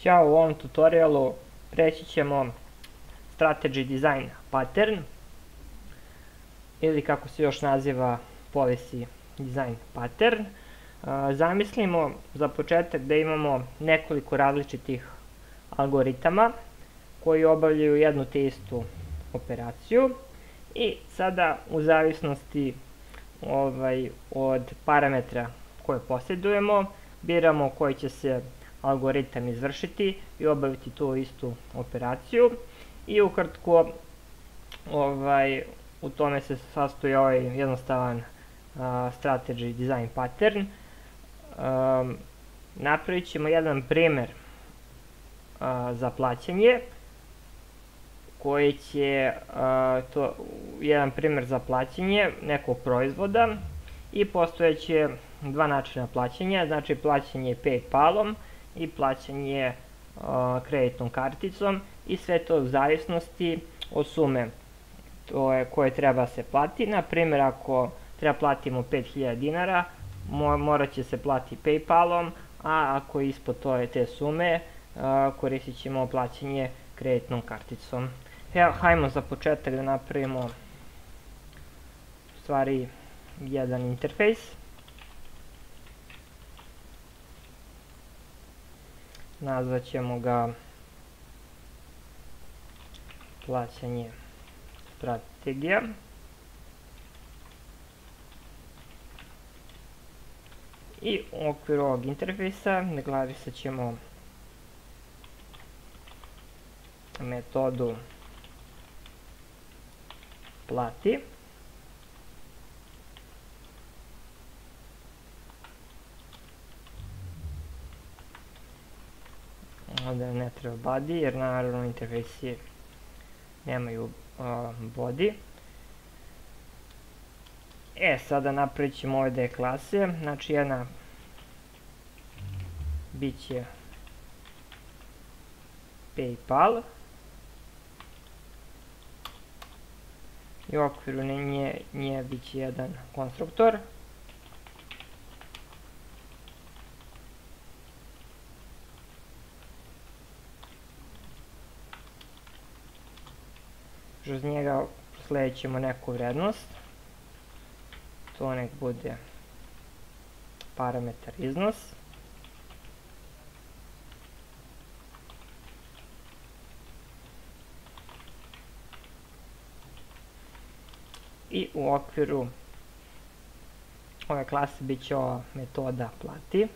Ćao, u ovom tutorialu preći ćemo Strategy Design Pattern ili kako se još naziva Policy Design Pattern. Zamislimo za početak da imamo nekoliko različitih algoritama koji obavljaju jednu te istu operaciju i sada u zavisnosti od parametra koje posjedujemo biramo koji će se algoritam izvršiti i obaviti tu istu operaciju i ukratko u tome se sastoji ovaj jednostavan strategy design pattern. Napravit ćemo jedan primer za plaćanje koji će jedan primer za plaćanje nekog proizvoda i postojeće dva načina plaćanja, znači plaćanje PayPalom i plaćanje kreditnom karticom i sve to u zavisnosti od sume koje treba se plati. Na primjer, ako treba platimo 5000 dinara, morat će se plati PayPalom, a ako ispod te sume koristit ćemo plaćanje kreditnom karticom. Evo, hajmo za početak da napravimo u stvari jedan interfejs. Nazvat ćemo ga plaćanje strategija. I u okviru ovog interfejsa naglasit ćemo metodu plati. Ovdje ne treba body jer naravno interfejsi nemaju body. Sada napravit ćemo ove dve klase, znači jedna bit će PayPal i u okviru nje bit će jedan konstruktor. Kroz njega prosledit ćemo neku vrednost, to nek bude parametar iznos. I u okviru ove klase bit će ova metoda plati.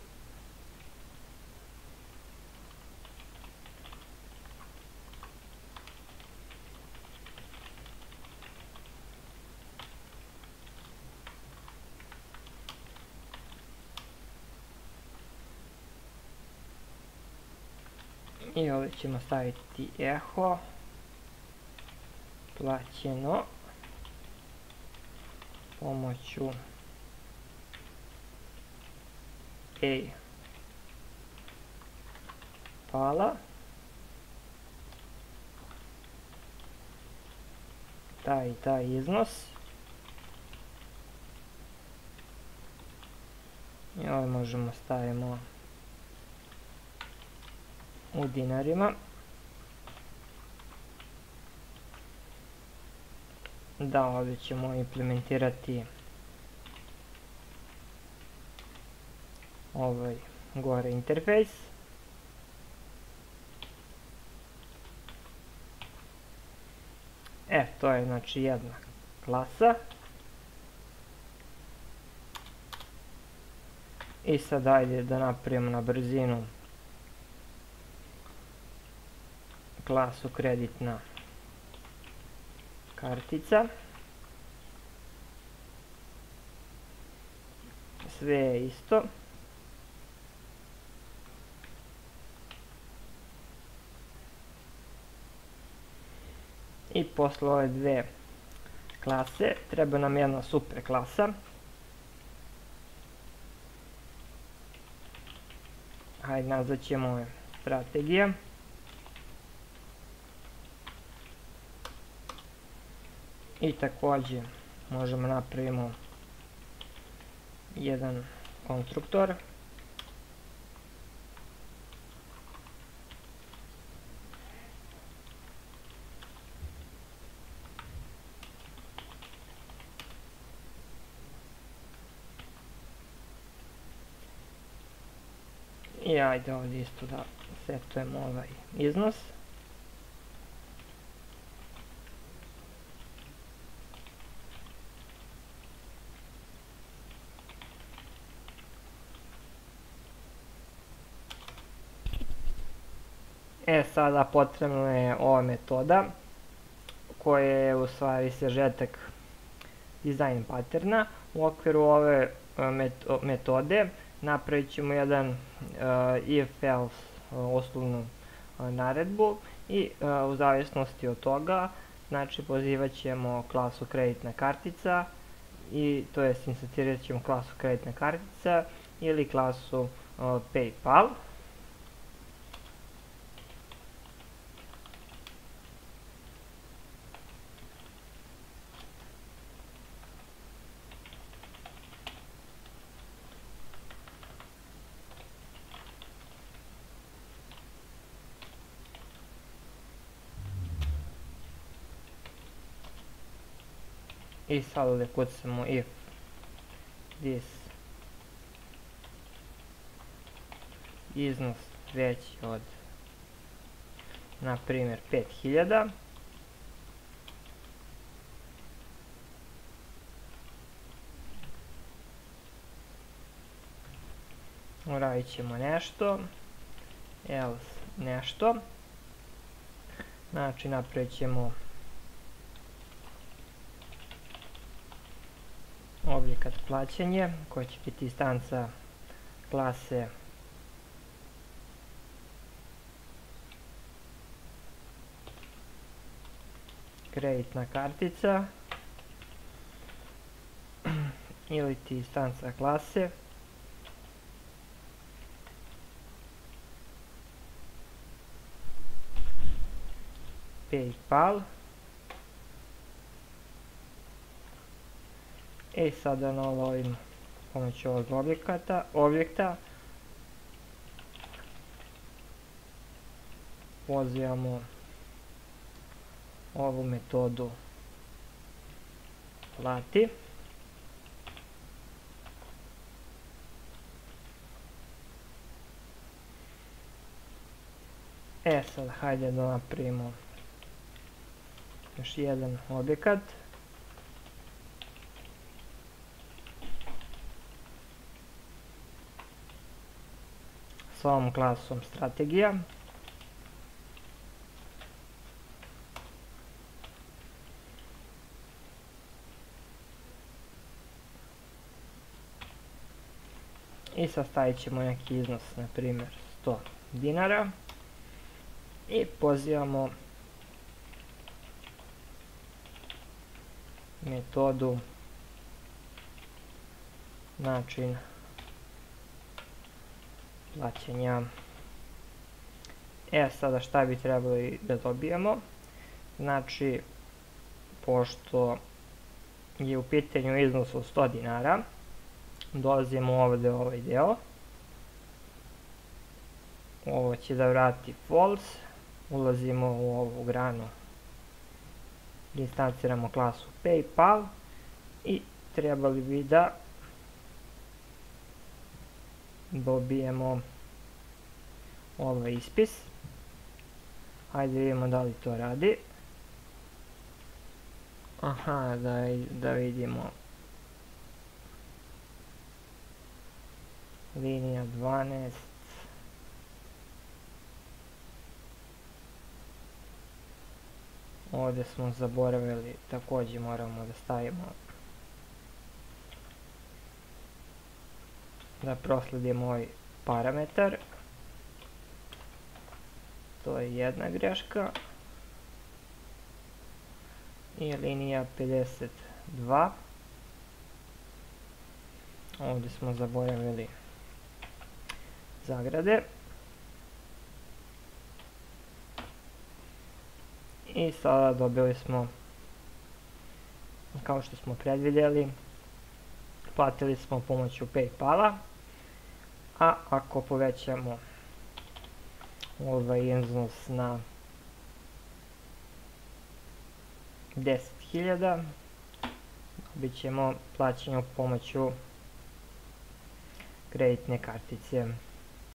I ovdje ćemo staviti eho plaćeno pomoću PayPala. Taj iznos. I ovdje možemo stavimo u dinarima. Da, ovdje ćemo implementirati ovaj gore interfejs. To je znači jedna klasa. I sad ajde da napravimo na brzinu klasu kreditna kartica. Sve je isto. I posle ove dve klase treba nam jedna super klasa. Hajde nazvat ćemo je strategija. I također možemo napravimo jedan konstruktor I ajde ovdje isto da setujemo ovaj iznos. Sada potrebna je ova metoda koja je u stvari sažetak dizajn patterna. U okviru ove metode napravit ćemo jedan if-else osnovnu naredbu i u zavisnosti od toga znači pozivat ćemo klasu kreditna kartica i to jest installirat ćemo klasu kreditna kartica ili klasu PayPal. I sad ovdje kucamo if this iznos veći od na primjer 5000, uradit ćemo nešto, else nešto, znači napravit ćemo objekat plaćanje koji će biti instanca klase kreditna kartica ili ti instanca klase PayPal. I sada na ovim pomoću ovog objekta pozivamo ovu metodu plati. Sad hajde da napravimo još jedan objekat. S ovom klasom strategija. I sastavit ćemo neki iznos, na primjer 100 dinara. I pozivamo metodu način plaćanja. Sada šta bi trebali da dobijemo? Znači, pošto je u pitanju iznos od 100 dinara, dolazimo ovdje u ovaj deo. Ovo će da vrati false. Ulazimo u ovu granu. Instanciramo klasu PayPal i trebali bi da dobijemo ovaj ispis. Hajde vidimo da li to radi. Aha, da vidimo. Linija 12. Ovdje smo zaboravili, također moramo da stavimo da prosledimo ovaj parametar. To je jedna greška. I linija 52. Ovdje smo zaboravili zagrade. I sada dobili smo, kao što smo predvidjeli, platili smo pomoću PayPala, a ako povećamo ovaj iznos na 10.000, dobit ćemo plaćanje pomoću kreditne kartice.